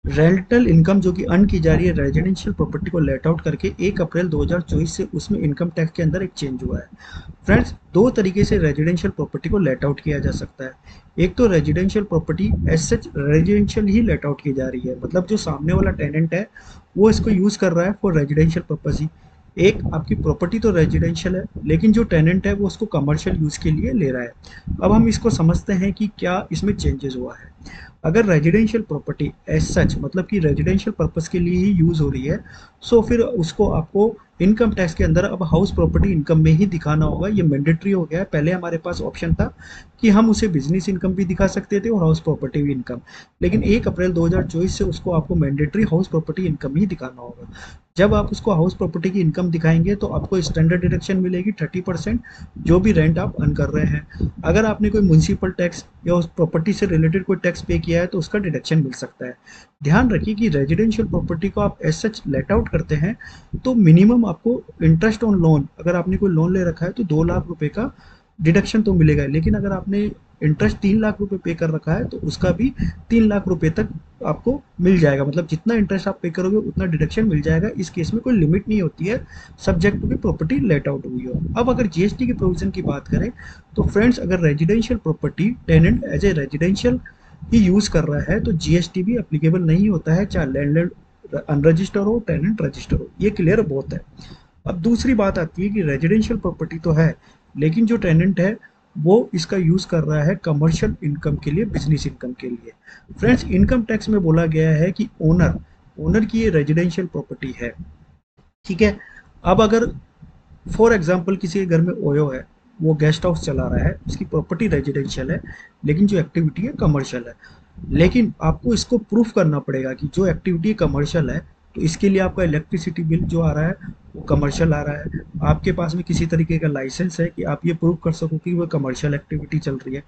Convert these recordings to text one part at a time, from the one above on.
Rental income जो कि earn की जा रही है रेजिडेंशियल प्रॉपर्टी को लेट आउट करके 1 अप्रैल 2024 से उसमें इनकम टैक्स के अंदर एक चेंज हुआ है। फ्रेंड्स, दो तरीके से रेजिडेंशियल प्रॉपर्टी को लेट आउट किया जा सकता है। एक तो residential property as such residential ही लेट आउट की जा रही है, मतलब जो सामने वाला टेनेंट है वो इसको यूज कर रहा है फॉर रेजिडेंशियल पर्पज ही। एक आपकी प्रॉपर्टी तो रेजिडेंशियल है, लेकिन जो टेनेंट है वो उसको कमर्शियल यूज के लिए ले रहा है। अब हम इसको समझते हैं कि क्या इसमें चेंजेस हुआ है। अगर रेजिडेंशियल प्रॉपर्टी एज सच मतलब कि रेजिडेंशियल पर्पस के लिए ही यूज हो रही है, सो फिर उसको आपको इनकम टैक्स के अंदर अब हाउस प्रॉपर्टी इनकम में ही दिखाना होगा। ये मैंडेटरी हो गया है। पहले हमारे पास ऑप्शन था कि हम उसे बिजनेस इनकम भी दिखा सकते थे और हाउस प्रॉपर्टी भी इनकम, लेकिन 1 अप्रैल 2024 से उसको आपको मैंडेटरी हाउस प्रॉपर्टी इनकम ही दिखाना होगा। जब आप उसको हाउस प्रॉपर्टी की इनकम दिखाएंगे तो आपको स्टैंडर्ड डिडक्शन मिलेगी 30%, जो भी रेंट आप अर्न कर रहे हैं। अगर आपने कोई म्यूनसिपल टैक्स या उस प्रॉपर्टी से रिलेटेड कोई टैक्स पे किया है तो उसका डिडक्शन मिल सकता है। ध्यान रखिए कि रेजिडेंशियल प्रॉपर्टी को आप एज सच लेट आउट करते हैं तो मिनिमम आपको इंटरेस्ट ऑन लोन, अगर आपने कोई लोन ले रखा है तो 2 लाख रुपए का डिडक्शन तो मिलेगा, लेकिन अगर आपने इंटरेस्ट 3 लाख रुपए पे कर रखा है तो उसका भी 3 लाख रुपए तक आपको मिल जाएगा। मतलब जितना इंटरेस्ट आप पे करोगे उतना डिडक्शन मिल जाएगा। इस केस में कोई लिमिट नहीं होती है, सब्जेक्ट टू की प्रॉपर्टी लेट आउट हुई हो। अब अगर जीएसटी के प्रोविजन की बात करें तो फ्रेंड्स, अगर residential property tenant as a residential ही यूज कर रहा है तो जीएसटी भी एप्लीकेबल नहीं होता है, चाहे लैंडलॉर्ड अनरजिस्टर हो टेनेंट रजिस्टर हो। ये क्लियर बहुत है। अब दूसरी बात आती है कि रेजिडेंशियल प्रॉपर्टी तो है, लेकिन जो टेनेंट है वो इसका यूज कर रहा है कमर्शियल इनकम के लिए, बिजनेस इनकम के लिए। फ्रेंड्स, इनकम टैक्स में बोला गया है कि ओनर ओनर की ये रेजिडेंशियल प्रॉपर्टी है, ठीक है। अब अगर फॉर एग्जांपल किसी के घर में ओयो है, वो गेस्ट हाउस चला रहा है, उसकी प्रॉपर्टी रेजिडेंशियल है लेकिन जो एक्टिविटी है कमर्शियल है, लेकिन आपको इसको प्रूफ करना पड़ेगा कि जो एक्टिविटी कमर्शियल है तो इसके लिए आपका इलेक्ट्रिसिटी बिल जो आ रहा है वो कमर्शियल आ रहा है। आपके पास में किसी तरीके का लाइसेंस है कि आप ये प्रूव कर सको कि वो कमर्शियल एक्टिविटी चल रही है।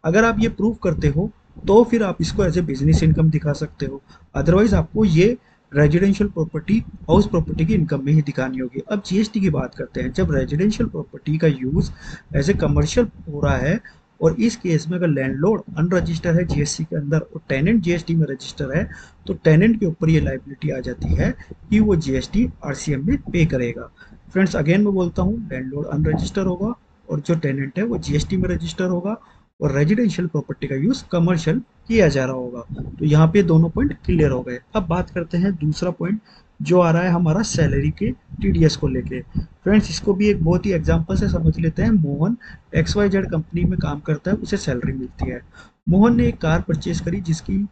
अगर आप ये प्रूव करते हो तो फिर आप इसको एज ए बिजनेस इनकम दिखा सकते हो। अदरवाइज आपको ये रेजिडेंशियल प्रॉपर्टी हाउस प्रॉपर्टी की इनकम में ही दिखानी होगी। अब जीएसटी की बात करते हैं। जब रेजिडेंशियल प्रॉपर्टी का यूज एज ए कमर्शियल हो रहा है और इस केस में अगर लैंडलॉर्ड अनरजिस्टर है जीएसटी के अंदर और टेनेंट जीएसटी में रजिस्टर है, तो टेनेंट के ऊपर ये लाइबिलिटी आ जाती है कि वो जीएसटी आरसीएम में पे करेगा। फ्रेंड्स, अगेन मैं बोलता हूँ, लैंडलॉर्ड अनरजिस्टर होगा और जो टेनेंट है वो जीएसटी में रजिस्टर होगा और रेजिडेंशियल प्रॉपर्टी का यूज कमर्शियल किया जा रहा होगा। तो यहाँ पे दोनों पॉइंट क्लियर हो गए। अब बात करते हैं दूसरा पॉइंट जो आ रहा है हमारा सैलरी के टीडीएस को लेके। फ्रेंड्स, इसको भी एक बहुत ही एग्जांपल से समझ लेते हैं। मोहन XYZ कंपनी में काम करता है, उसे सैलरी मिलती है। मोहन ने एक कार परचेज करी जिसकी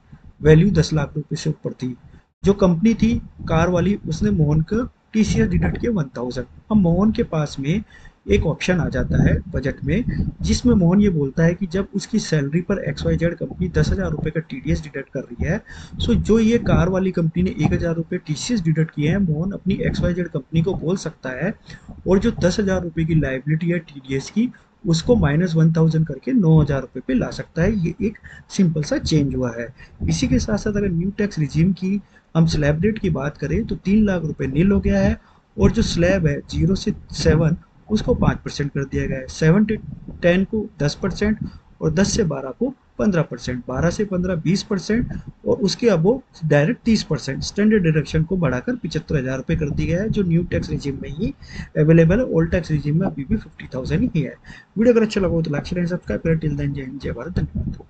वैल्यू 10 लाख रुपए से ऊपर थी। जो कंपनी थी कार वाली, उसने मोहन को टीसीएस डिडक्ट किया 1000। अब मोहन के पास में एक ऑप्शन आ जाता है बजट में, जिसमें मोहन ये बोलता है कि जब उसकी सैलरी पर XYZ कंपनी 10,000 रुपये का टीडीएस डिडक्ट कर रही है, सो जो ये कार वाली कंपनी ने 1,000 रुपये टीसीएस डिडक्ट किए हैं, मोहन अपनी XYZ कंपनी को बोल सकता है और जो 10,000 रुपये की लाइबिलिटी है टीडीएस की, उसको -1000 करके 9,000 रुपये पे ला सकता है। ये एक सिंपल सा चेंज हुआ है। इसी के साथ साथ अगर न्यू टैक्स रिजीम की हम स्लैब रेट की बात करें तो 3 लाख रुपए नील हो गया है और जो स्लैब है 0 से 7 उसको 5% कर दिया गया है। 7 से 10 को 10% और 10 से 12 को 15%, 12 से 15 20% और उसके अब वो डायरेक्ट 30% स्टैंडर्ड डिडक्शन को बढ़ाकर 75,000 रुपये कर दिया गया है, जो न्यू टैक्स रिजीम में ही अवेलेबल है। ओल्ड टैक्स रिजीम में अभी भी 50,000 ही है। वीडियो अगर अच्छा लगा हो तो लाइक शेयर एंड सब्सक्राइब करें। टिल देन जय हिंद, जय भारत, धन्यवाद।